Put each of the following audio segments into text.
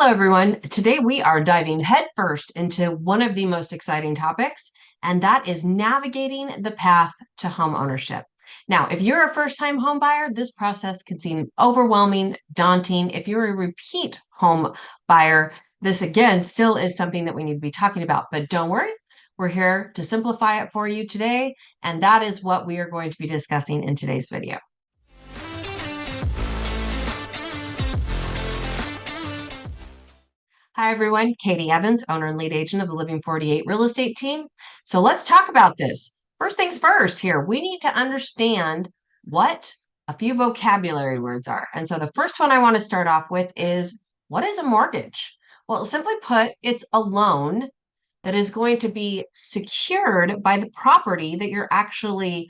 Hello, everyone. Today we are diving headfirst into one of the most exciting topics, and that is navigating the path to home ownership. Now, if you're a first-time home buyer, this process can seem overwhelming, daunting. If you're a repeat home buyer, this again still is something that we need to be talking about. But don't worry, we're here to simplify it for you today, and that is what we are going to be discussing in today's video. Hi, everyone. Katie Evans, owner and lead agent of the Living 48 real estate team. So let's talk about this. First things first here, we need to understand what a few vocabulary words are. And so the first one I want to start off with is, what is a mortgage? Well, simply put, it's a loan that is going to be secured by the property that you're actually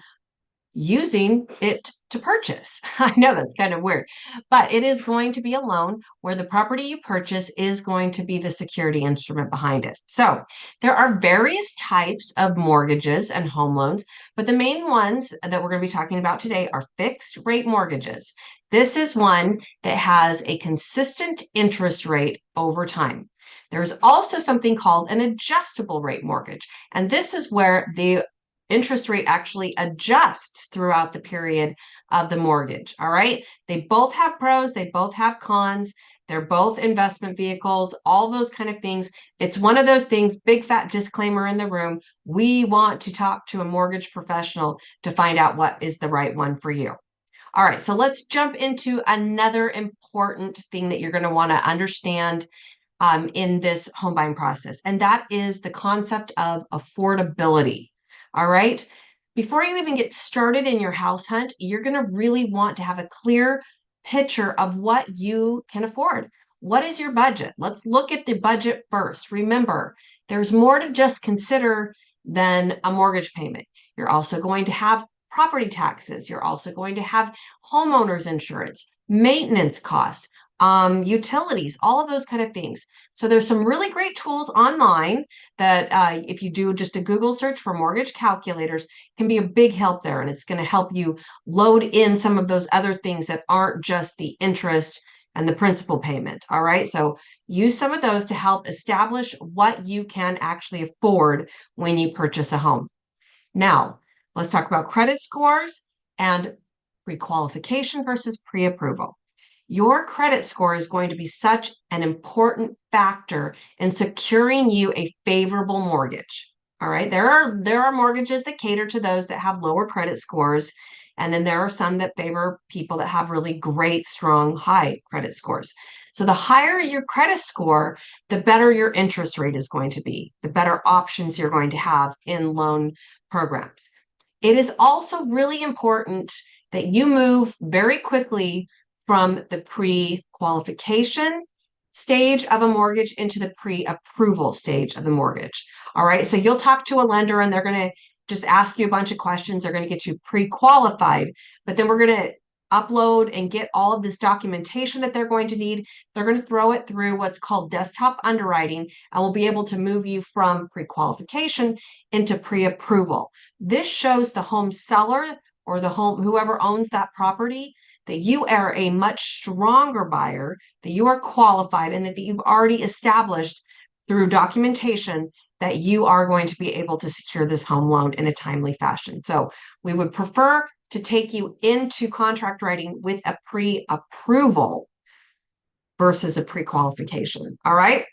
using it to purchase. I know that's kind of weird, but it is going to be a loan where the property you purchase is going to be the security instrument behind it. So there are various types of mortgages and home loans, but the main ones that we're going to be talking about today are fixed rate mortgages. This is one that has a consistent interest rate over time. There's also something called an adjustable rate mortgage, and this is where the interest rate actually adjusts throughout the period of the mortgage. All right. They both have pros, they both have cons. They're both investment vehicles, all those kind of things. It's one of those things, big fat disclaimer in the room. We want to talk to a mortgage professional to find out what is the right one for you. All right. So let's jump into another important thing that you're going to want to understand in this home buying process, and that is the concept of affordability. All right. Before you even get started in your house hunt, you're going to really want to have a clear picture of what you can afford. What is your budget? Let's look at the budget first. Remember, there's more to just consider than a mortgage payment. You're also going to have property taxes. You're also going to have homeowners insurance, maintenance costs, utilities, all of those kind of things. So there's some really great tools online that if you do just a Google search for mortgage calculators, can be a big help there. And it's going to help you load in some of those other things that aren't just the interest and the principal payment. All right. So use some of those to help establish what you can actually afford when you purchase a home. Now, let's talk about credit scores and pre-qualification versus pre-approval. Your credit score is going to be such an important factor in securing you a favorable mortgage. All right. There are mortgages that cater to those that have lower credit scores. And then there are some that favor people that have really great, strong, high credit scores. So the higher your credit score, the better your interest rate is going to be, the better options you're going to have in loan programs. It is also really important that you move very quickly from the pre-qualification stage of a mortgage into the pre-approval stage of the mortgage. All right. So you'll talk to a lender and they're going to just ask you a bunch of questions. They're going to get you pre-qualified, but then we're going to upload and get all of this documentation that they're going to need. They're going to throw it through what's called desktop underwriting, and we'll be able to move you from pre-qualification into pre-approval. This shows the home seller or the home, whoever owns that property, that you are a much stronger buyer, that you are qualified, and that you've already established through documentation that you are going to be able to secure this home loan in a timely fashion. So we would prefer to take you into contract writing with a pre-approval versus a pre-qualification. All right.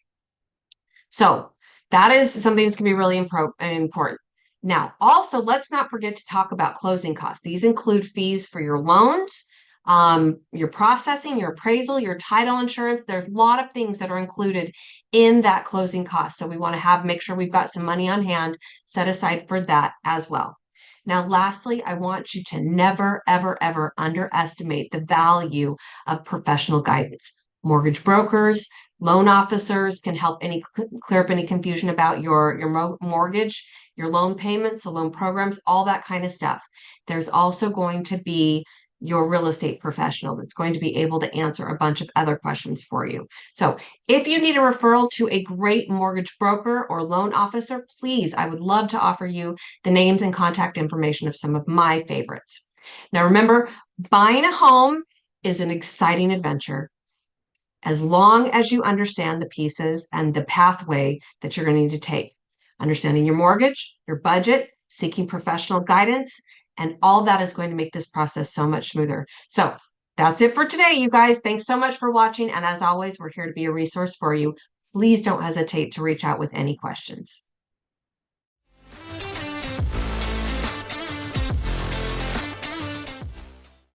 So that is something that's going to be really important. Now, also, let's not forget to talk about closing costs. These include fees for your loans, your processing, your appraisal, your title insurance. There's a lot of things that are included in that closing cost. So we want to make sure we've got some money on hand set aside for that as well. Now, lastly, I want you to never, ever, ever underestimate the value of professional guidance. Mortgage brokers, loan officers can help clear up any confusion about your mortgage, your loan payments, the loan programs, all that kind of stuff. There's also going to be your real estate professional that's going to be able to answer a bunch of other questions for you. So if you need a referral to a great mortgage broker or loan officer, please, I would love to offer you the names and contact information of some of my favorites. Now, remember, buying a home is an exciting adventure. as long as you understand the pieces and the pathway that you're going to need to take. Understanding your mortgage, your budget, seeking professional guidance, and all that is going to make this process so much smoother. So that's it for today, you guys. Thanks so much for watching. And as always, we're here to be a resource for you. Please don't hesitate to reach out with any questions.